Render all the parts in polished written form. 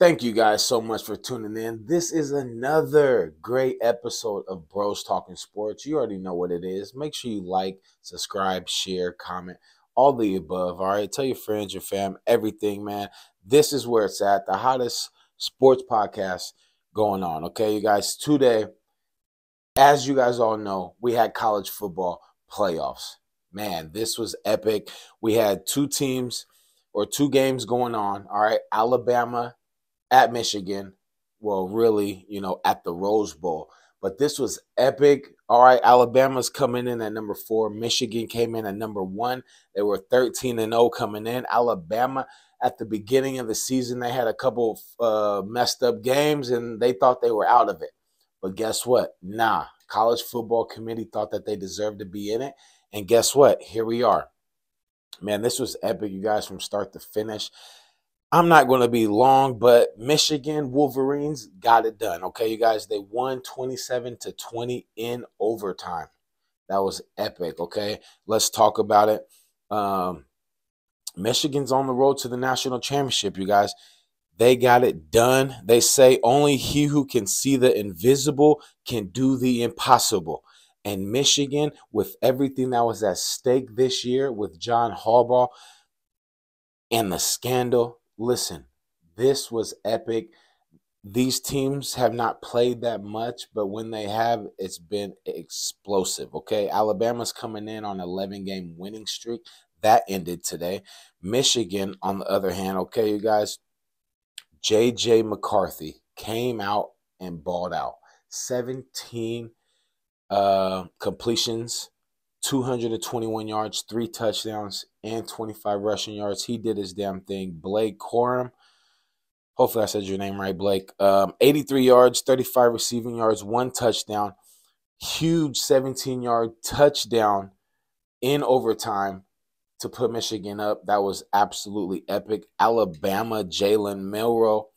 Thank you guys so much for tuning in. This is another great episode of Bros Talking Sports. You already know what it is. Make sure you like, subscribe, share, comment, all the above. All right. Tell your friends, your fam, everything, man. This is where it's at. The hottest sports podcast going on. Okay, you guys. Today, as you guys all know, we had college football playoffs. Man, this was epic. We had two teams or two games going on. All right. Alabama at Michigan. Well, really, at the Rose Bowl. But this was epic. All right, Alabama's coming in at number 4. Michigan came in at number 1. They were 13-0 coming in. Alabama, at the beginning of the season, they had a couple messed up games, and they thought they were out of it. But guess what? Nah, College Football Committee thought that they deserved to be in it. And guess what? Here we are. Man, this was epic, you guys, from start to finish. I'm not going to be long, but Michigan Wolverines got it done. Okay, you guys, they won 27-20 in overtime. That was epic. Okay, let's talk about it. Michigan's on the road to the national championship, you guys. They got it done. They say only he who can see the invisible can do the impossible. And Michigan, with everything that was at stake this year with John Harbaugh and the scandal, listen, this was epic. These teams have not played that much, but when they have, it's been explosive, okay? Alabama's coming in on an 11-game winning streak. That ended today. Michigan, on the other hand, okay, you guys, J.J. McCarthy came out and balled out. 17 completions, 221 yards, 3 touchdowns, and 25 rushing yards. He did his damn thing. Blake Corum, hopefully I said your name right, Blake. 83 yards, 35 receiving yards, 1 touchdown. Huge 17-yard touchdown in overtime to put Michigan up. That was absolutely epic. Alabama, Jalen Milroe,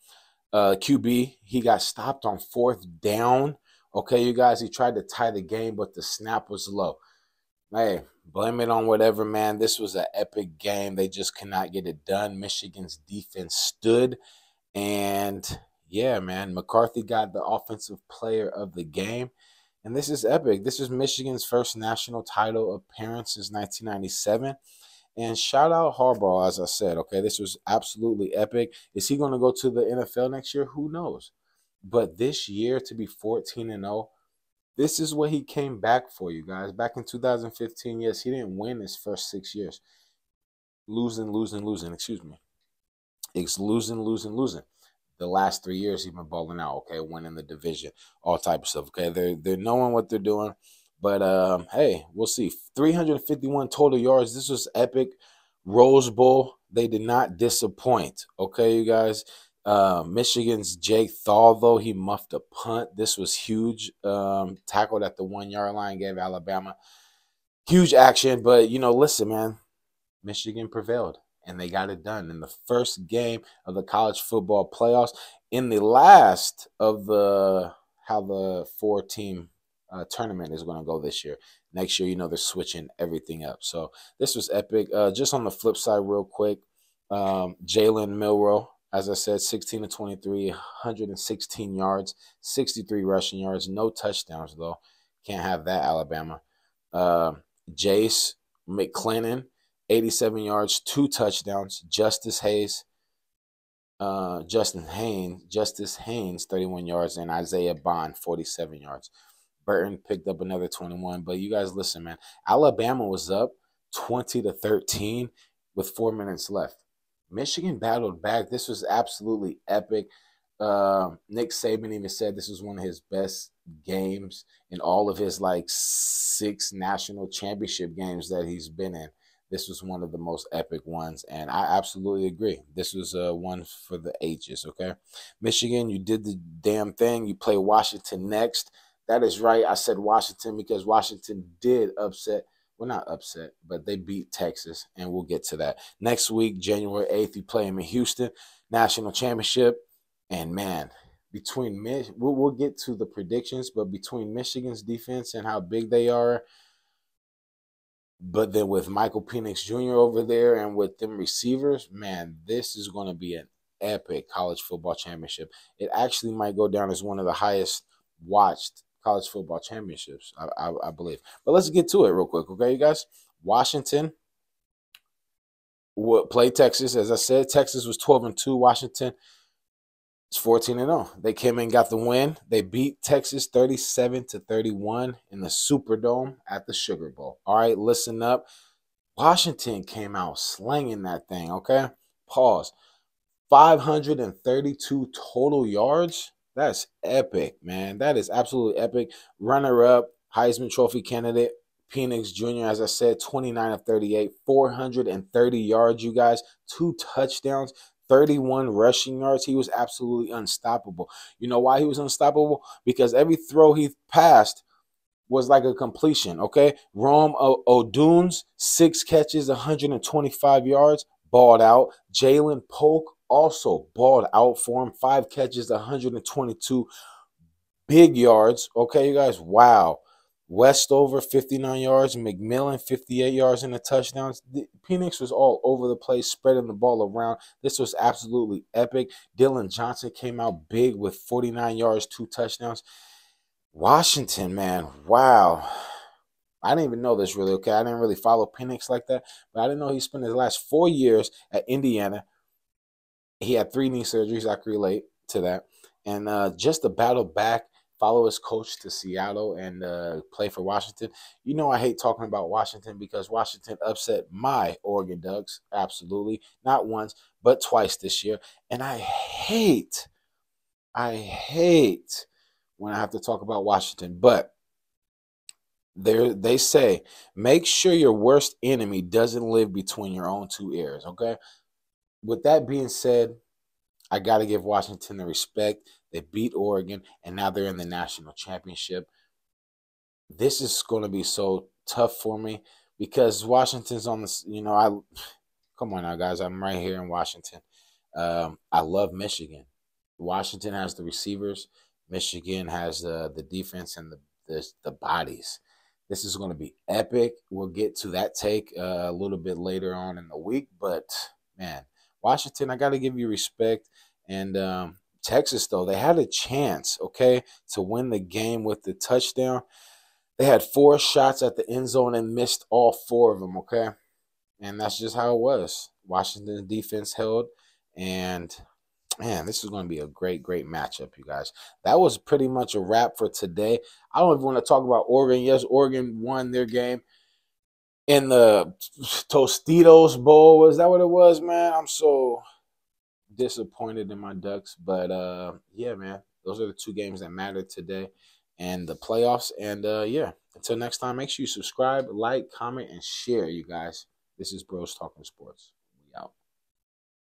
QB, he got stopped on 4th down. Okay, you guys, he tried to tie the game, but the snap was low. Hey, blame it on whatever, man. This was an epic game. They just could not get it done. Michigan's defense stood. And, yeah, man, McCarthy got the offensive player of the game. And this is epic. This is Michigan's first national title appearance since 1997. And shout out Harbaugh, as I said, okay? This was absolutely epic. Is he going to go to the NFL next year? Who knows? But this year, to be 14-0, this is what he came back for, you guys. Back in 2015, yes, he didn't win his first 6 years. Losing, excuse me. It's losing. The last 3 years, he's been balling out, okay? Winning the division, all type of stuff, okay? They're knowing what they're doing. But, hey, we'll see. 351 total yards. This was epic. Rose Bowl, they did not disappoint, okay, you guys? Michigan's Jake Thal, though, he muffed a punt. This was huge. Tackled at the 1-yard line, gave Alabama huge action. But, listen, man, Michigan prevailed, and they got it done in the first game of the college football playoffs. In the last of how the 4-team tournament is going to go this year. Next year, they're switching everything up. So this was epic. Just on the flip side real quick, Jalen Milroe, as I said, 16-23, 116 yards, 63 rushing yards, no touchdowns, though. Can't have that, Alabama. Jace McClellan, 87 yards, 2 touchdowns. Justice Haynes, 31 yards, and Isaiah Bond, 47 yards. Burton picked up another 21. But you guys listen, man. Alabama was up 20-13 with 4 minutes left. Michigan battled back. This was absolutely epic. Nick Saban even said this was one of his best games in all of his 6 national championship games that he's been in. This was one of the most epic ones, and I absolutely agree. This was one for the ages, okay? Michigan, you did the damn thing. You play Washington next. That is right. I said Washington because Washington did upset. Well, not upset, but they beat Texas, and we'll get to that. Next week, January 8th, you play them in Houston, national championship. And, man, we'll get to the predictions, but between Michigan's defense and how big they are, but then with Michael Penix Jr. over there and with them receivers, man, this is going to be an epic college football championship. It actually might go down as one of the highest watched college football championships, I believe. But let's get to it real quick, okay, you guys? Washington would play Texas. As I said, Texas was 12-2. Washington is 14-0. They came in, got the win. They beat Texas 37-31 in the Superdome at the Sugar Bowl. All right, listen up. Washington came out slinging that thing, okay? Pause. 532 total yards. That's epic, man. That is absolutely epic. Runner-up, Heisman Trophy candidate, Penix Jr., as I said, 29 of 38, 430 yards, you guys, 2 touchdowns, 31 rushing yards. He was absolutely unstoppable. You know why he was unstoppable? Because every throw he passed was like a completion, okay? Rome Odunes, 6 catches, 125 yards, balled out. Jalen Polk also balled out for him, 5 catches, 122 big yards, okay, you guys? Wow. Westover, 59 yards. McMillan, 58 yards in the touchdowns. Penix was all over the place, spreading the ball around. This was absolutely epic. Dylan Johnson came out big with 49 yards, 2 touchdowns. Washington, man, wow. I didn't even know this really, okay? I didn't really follow Penix like that, but I didn't know he spent his last 4 years at Indiana. He had 3 knee surgeries. I can relate to that. And just to battle back, follow his coach to Seattle and play for Washington. You know I hate talking about Washington because Washington upset my Oregon Ducks, absolutely. Not once, but twice this year. And I hate when I have to talk about Washington. But they say, make sure your worst enemy doesn't live between your own 2 ears, okay? With that being said, I got to give Washington the respect. They beat Oregon, and now they're in the national championship. This is going to be so tough for me because Washington's on this, come on now, guys. I'm right here in Washington. I love Michigan. Washington has the receivers. Michigan has the defense and the bodies. This is going to be epic. We'll get to that take a little bit later on in the week. But, man, Washington, I got to give you respect. And Texas, though, they had a chance, okay, to win the game with the touchdown. They had 4 shots at the end zone and missed all 4 of them, okay? And that's just how it was. Washington's defense held. And, man, this is going to be a great, great matchup, you guys. That was pretty much a wrap for today. I don't even want to talk about Oregon. Yes, Oregon won their game in the Tostitos Bowl. Was that what it was, man? I'm so disappointed in my Ducks. But, yeah, man, those are the 2 games that mattered today and the playoffs. And, yeah, until next time, make sure you subscribe, like, comment, and share, you guys. This is Bros Talking Sports.